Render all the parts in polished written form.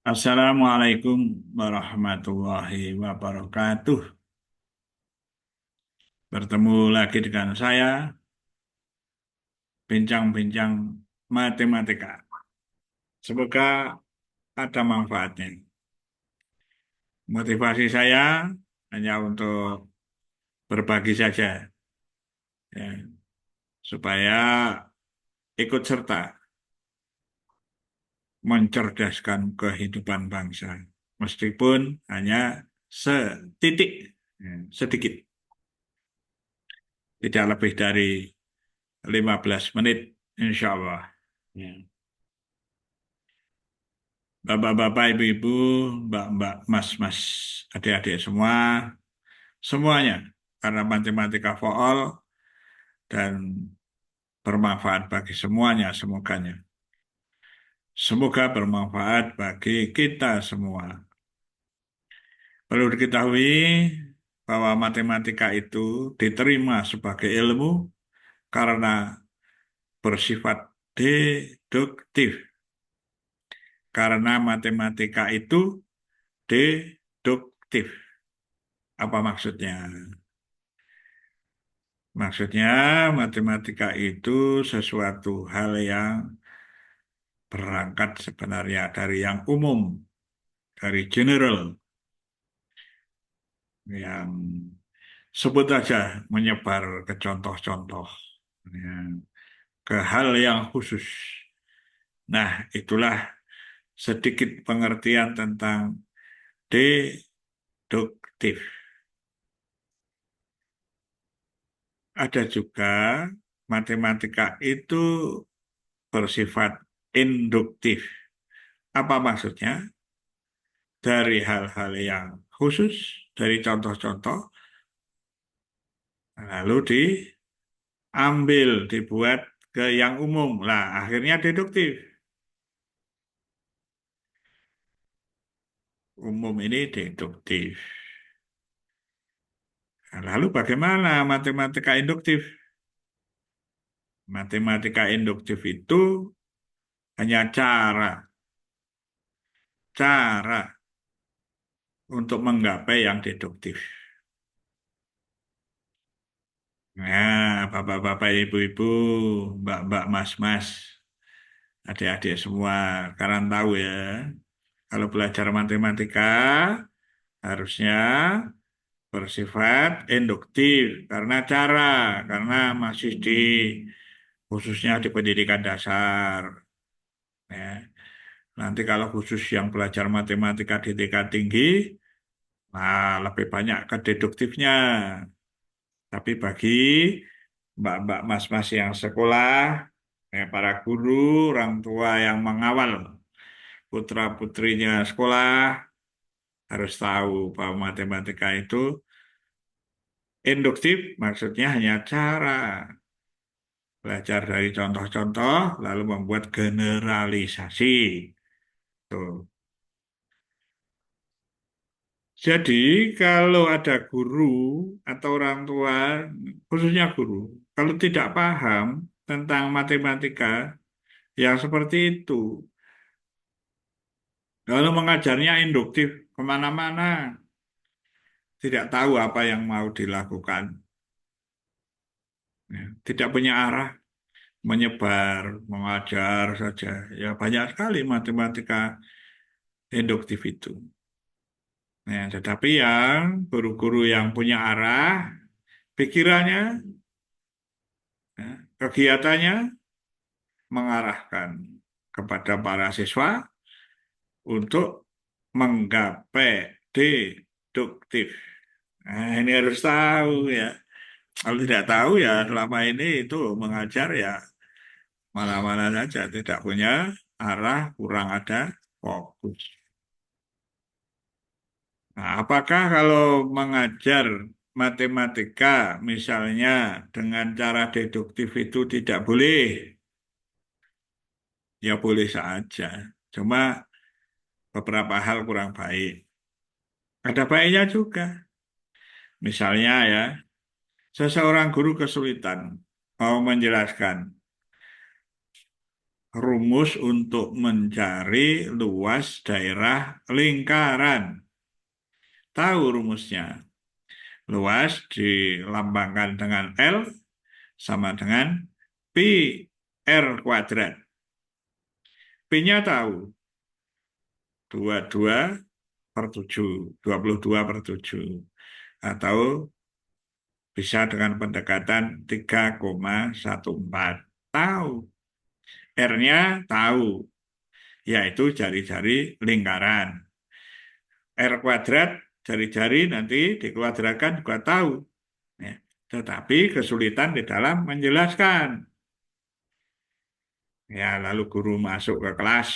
Assalamualaikum warahmatullahi wabarakatuh. Bertemu lagi dengan saya, bincang-bincang matematika. Semoga ada manfaatnya. Motivasi saya hanya untuk berbagi saja, ya, supaya ikut serta mencerdaskan kehidupan bangsa. Meskipun hanya setitik, sedikit, tidak lebih dari 15 menit, insya Allah. Ya. Bapak-bapak, ibu-ibu, mbak-mbak, mas-mas, adik-adik semua, semuanya. Karena matematika for all dan bermanfaat bagi semuanya, semoganya. Semoga bermanfaat bagi kita semua. Perlu diketahui bahwa matematika itu diterima sebagai ilmu karena bersifat deduktif. Karena matematika itu deduktif. Apa maksudnya? Maksudnya, matematika itu sesuatu hal yang berangkat sebenarnya dari yang umum, dari general, yang sebut aja menyebar ke contoh-contoh, ya, ke hal yang khusus. Nah, itulah sedikit pengertian tentang deduktif. Ada juga matematika itu bersifat induktif. Apa maksudnya? Dari hal-hal yang khusus, dari contoh-contoh, lalu diambil, dibuat ke yang umum. Lah, akhirnya deduktif. Umum ini deduktif. Nah, lalu bagaimana matematika induktif? Matematika induktif itu hanya cara untuk menggapai yang deduktif. Nah, bapak-bapak, ibu-ibu, mbak-mbak, mas-mas, adik-adik semua, kalian tahu ya, kalau belajar matematika harusnya bersifat induktif karena masih khususnya di pendidikan dasar, ya. Nanti kalau khusus yang belajar matematika di tingkat tinggi, nah lebih banyak ke deduktifnya. Tapi bagi mbak-mbak mas-mas yang sekolah, para guru, orang tua yang mengawal putra-putrinya sekolah harus tahu bahwa matematika itu induktif, maksudnya hanya cara belajar dari contoh-contoh, lalu membuat generalisasi. Tuh. Jadi, kalau ada guru atau orang tua, khususnya guru, kalau tidak paham tentang matematika yang seperti itu, lalu mengajarnya induktif kemana-mana, tidak tahu apa yang mau dilakukan, ya, tidak punya arah, menyebar, mengajar saja. Ya, banyak sekali matematika induktif itu. Nah, tetapi yang guru-guru yang punya arah, pikirannya, ya, kegiatannya mengarahkan kepada para siswa untuk menggapai deduktif. Nah, ini harus tahu ya. Kalau tidak tahu ya selama ini itu mengajar ya mana-mana saja, tidak punya arah, kurang ada fokus. Nah, apakah kalau mengajar matematika misalnya dengan cara deduktif itu tidak boleh? Ya boleh saja. Cuma beberapa hal kurang baik. Ada baiknya juga. Misalnya ya, seseorang guru kesulitan mau menjelaskan rumus untuk mencari luas daerah lingkaran. Tahu rumusnya. Luas dilambangkan dengan L sama dengan pi R kuadrat. Pi-nya tahu, 22 per 7, 22 per 7. Atau bisa dengan pendekatan 3,14. Tahu. R-nya tahu, yaitu jari-jari lingkaran. R kuadrat, jari-jari nanti dikuadratkan juga tahu. Ya. Tetapi kesulitan di dalam menjelaskan. Ya, lalu guru masuk ke kelas.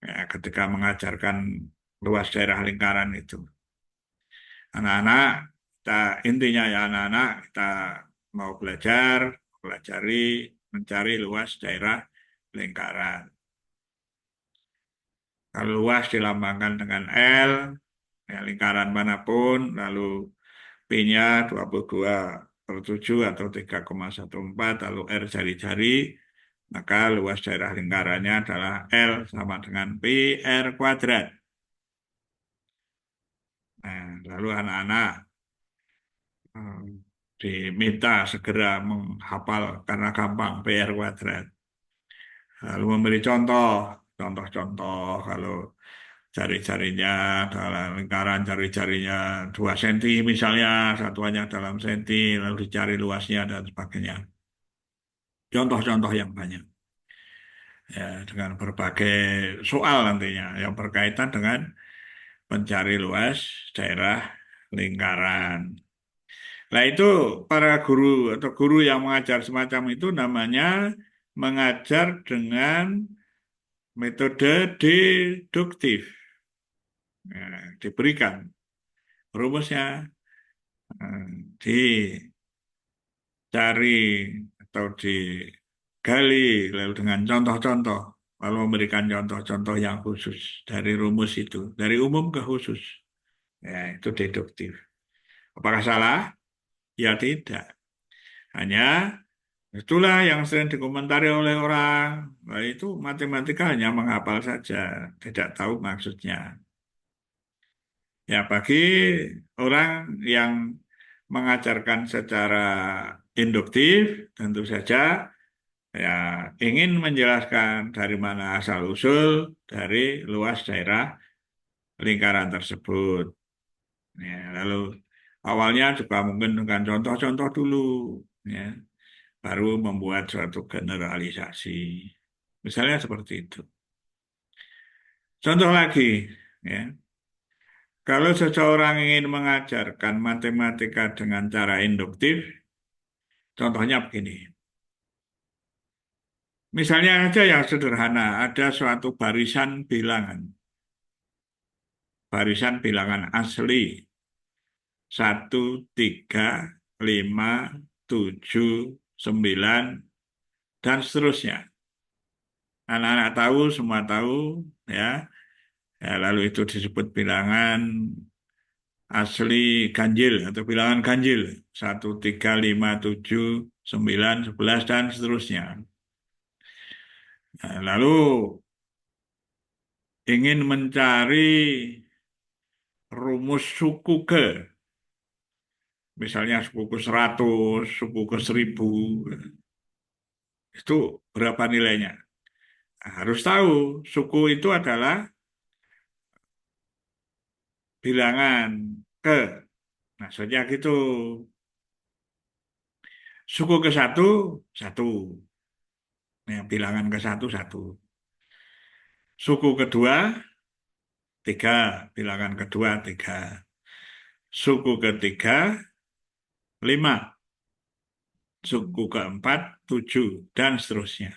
Ya, ketika mengajarkan luas daerah lingkaran itu. Anak-anak, kita intinya ya anak-anak, kita mau belajar, pelajari, mencari luas daerah lingkaran. Kalau luas dilambangkan dengan L, ya, lingkaran manapun, lalu P-nya 22 per 7 atau 3,14, lalu R jari-jari, maka luas daerah lingkarannya adalah L sama dengan Pi R kuadrat. Nah, lalu anak-anak eh, diminta segera menghafal karena gampang Pi R kuadrat. Lalu memberi contoh-contoh kalau jari-jarinya dalam lingkaran jari-jarinya 2 senti misalnya, satuannya dalam senti, lalu dicari luasnya dan sebagainya. Contoh-contoh yang banyak. Ya, dengan berbagai soal nantinya yang berkaitan dengan mencari luas daerah lingkaran. Nah itu para guru atau guru yang mengajar semacam itu namanya mengajar dengan metode deduktif. Nah, diberikan rumusnya, dicari atau digali lalu dengan contoh-contoh, lalu memberikan contoh-contoh yang khusus dari rumus itu, dari umum ke khusus. Ya, itu deduktif. Apakah salah? Ya tidak. Hanya itulah yang sering dikomentari oleh orang. Nah, itu matematika hanya menghafal saja, tidak tahu maksudnya. Ya, bagi orang yang mengajarkan secara induktif, tentu saja ya ingin menjelaskan dari mana asal-usul dari luas daerah lingkaran tersebut. Ya, lalu awalnya juga mungkin dengan contoh-contoh dulu, ya, baru membuat suatu generalisasi. Misalnya seperti itu. Contoh lagi, ya, kalau seseorang ingin mengajarkan matematika dengan cara induktif, contohnya begini. Misalnya aja yang sederhana, ada suatu barisan bilangan. Barisan bilangan asli. 1, 3, 5, 7, 9, dan seterusnya. Anak-anak tahu, semua tahu, ya. Ya, lalu itu disebut bilangan asli ganjil atau bilangan ganjil. 1, 3, 5, 7, 9, 11, dan seterusnya. Nah, lalu ingin mencari rumus suku ke, misalnya suku ke 100, suku ke 1000, itu berapa nilainya? Nah, harus tahu, suku itu adalah bilangan ke. Maksudnya gitu, suku ke satu, satu. Nah, bilangan ke satu, satu. Suku kedua, tiga. Bilangan kedua, tiga. Suku ketiga, lima. Suku keempat, tujuh. Dan seterusnya.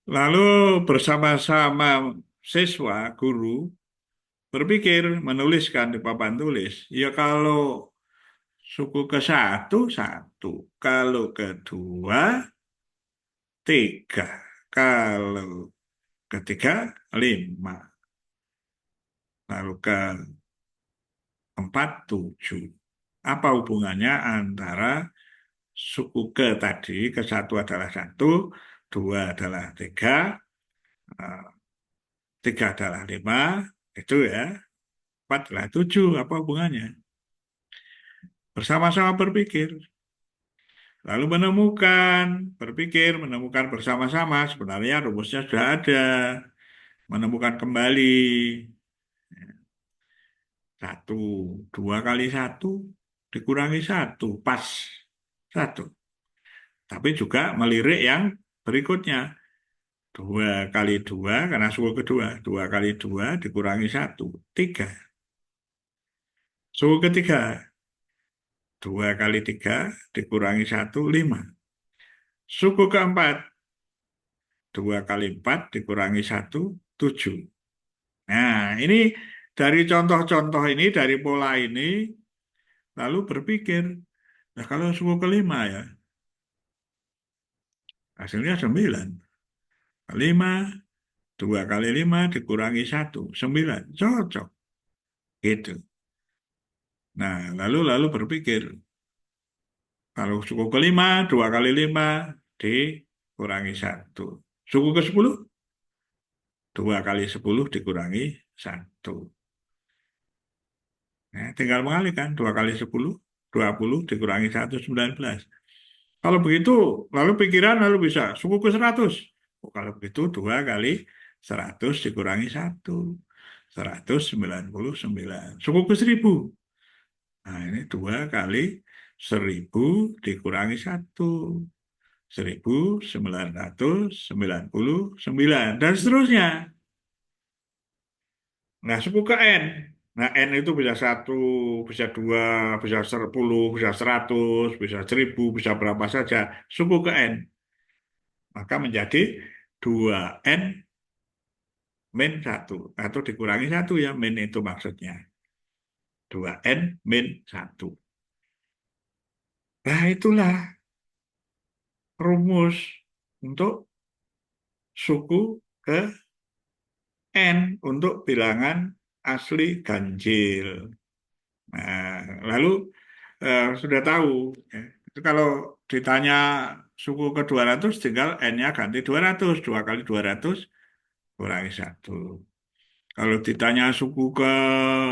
Lalu bersama-sama siswa, guru, berpikir, menuliskan di papan tulis. Ya kalau suku ke satu, satu. Kalau kedua, tiga. Kalau ketiga, lima. Lalu keempat, tujuh. Apa hubungannya antara suku ke tadi, ke satu adalah satu, dua adalah tiga, eh, tiga adalah lima, itu ya, empat adalah tujuh, apa hubungannya? Bersama-sama berpikir, lalu berpikir, menemukan bersama-sama, sebenarnya rumusnya sudah ada, menemukan kembali, satu, dua kali satu, dikurangi satu, pas, satu. Tapi juga melirik yang berikutnya, dua kali dua, karena suku kedua, dua kali dua dikurangi satu, tiga. Suku ketiga, dua kali tiga dikurangi satu, lima. Suku keempat, dua kali empat dikurangi satu, tujuh. Nah, ini dari contoh-contoh ini, dari pola ini, lalu berpikir, nah kalau suku kelima ya, hasilnya sembilan. Lima, dua kali lima dikurangi satu, sembilan. Cocok. Gitu. Nah, lalu berpikir, kalau suku kelima, dua kali lima dikurangi satu. Suku ke sepuluh, dua kali sepuluh dikurangi satu. Nah, tinggal mengalihkan, dua kali sepuluh, 20 dikurangi satu, 19. Kalau begitu, lalu pikiran lalu bisa, suku ke 100. Oh, kalau begitu, dua kali 100 dikurangi satu, 199. Suku ke 10. Nah, ini dua kali 1000 dikurangi satu, 1999, dan seterusnya. Nah, suku ke N. Nah, N itu bisa satu, bisa dua, bisa 10, bisa 100, bisa 1000, bisa berapa saja. Suku ke N. Maka menjadi 2N min satu. Atau dikurangi satu ya, min itu maksudnya. 2N min satu. Nah, itulah rumus untuk suku ke N untuk bilangan asli ganjil. Nah, lalu sudah tahu, ya. Itu kalau ditanya suku ke 200 tinggal N-nya ganti 200. 2 kali 200 kurangi satu. Kalau ditanya suku ke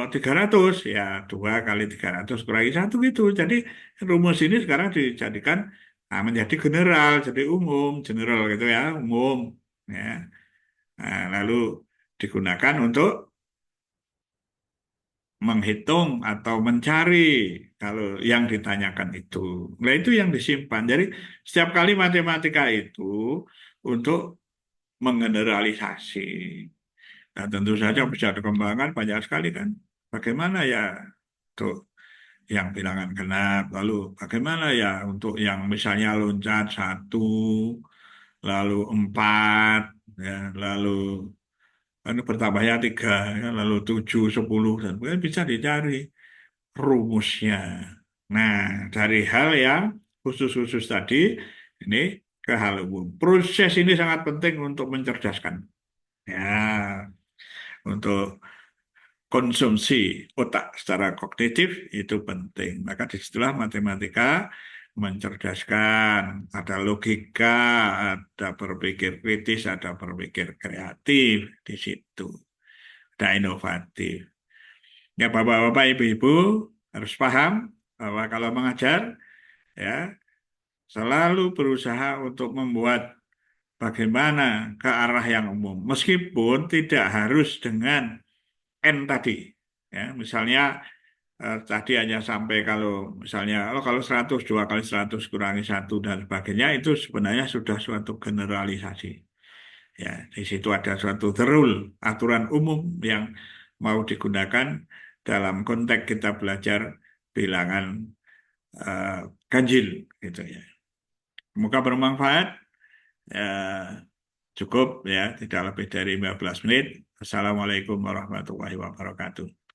300 ya 2 kali 300 kurangi satu gitu. Jadi rumus ini sekarang dijadikan menjadi general, jadi umum, general gitu ya, umum. Ya. Nah, lalu digunakan untuk menghitung atau mencari kalau yang ditanyakan itu. Nah, itu yang disimpan. Jadi setiap kali matematika itu untuk menggeneralisasi. Nah, tentu saja bisa dikembangkan banyak sekali kan. Bagaimana ya untuk yang bilangan genap, lalu bagaimana ya untuk yang misalnya loncat satu, lalu empat, ya, lalu bertambahnya tiga, ya, lalu tujuh, 10, dan kemudian bisa dicari rumusnya. Nah, dari hal yang khusus-khusus tadi, ini ke hal umum. Proses ini sangat penting untuk mencerdaskan. Ya, untuk konsumsi otak secara kognitif itu penting. Maka disitulah matematika mencerdaskan, ada logika, ada berpikir kritis, ada berpikir kreatif di situ, ada inovatif. Ya, Bapak-bapak, Ibu-ibu harus paham bahwa kalau mengajar ya selalu berusaha untuk membuat bagaimana ke arah yang umum, meskipun tidak harus dengan N tadi. Ya, misalnya tadi hanya sampai kalau misalnya kalau 100 2 kali 100 kurangi satu dan sebagainya itu sebenarnya sudah suatu generalisasi. Ya, di situ ada suatu the rule, aturan umum yang mau digunakan dalam konteks kita belajar bilangan eh, ganjil gitu ya. Semoga bermanfaat. Cukup ya, tidak lebih dari 15 menit. Assalamualaikum warahmatullahi wabarakatuh.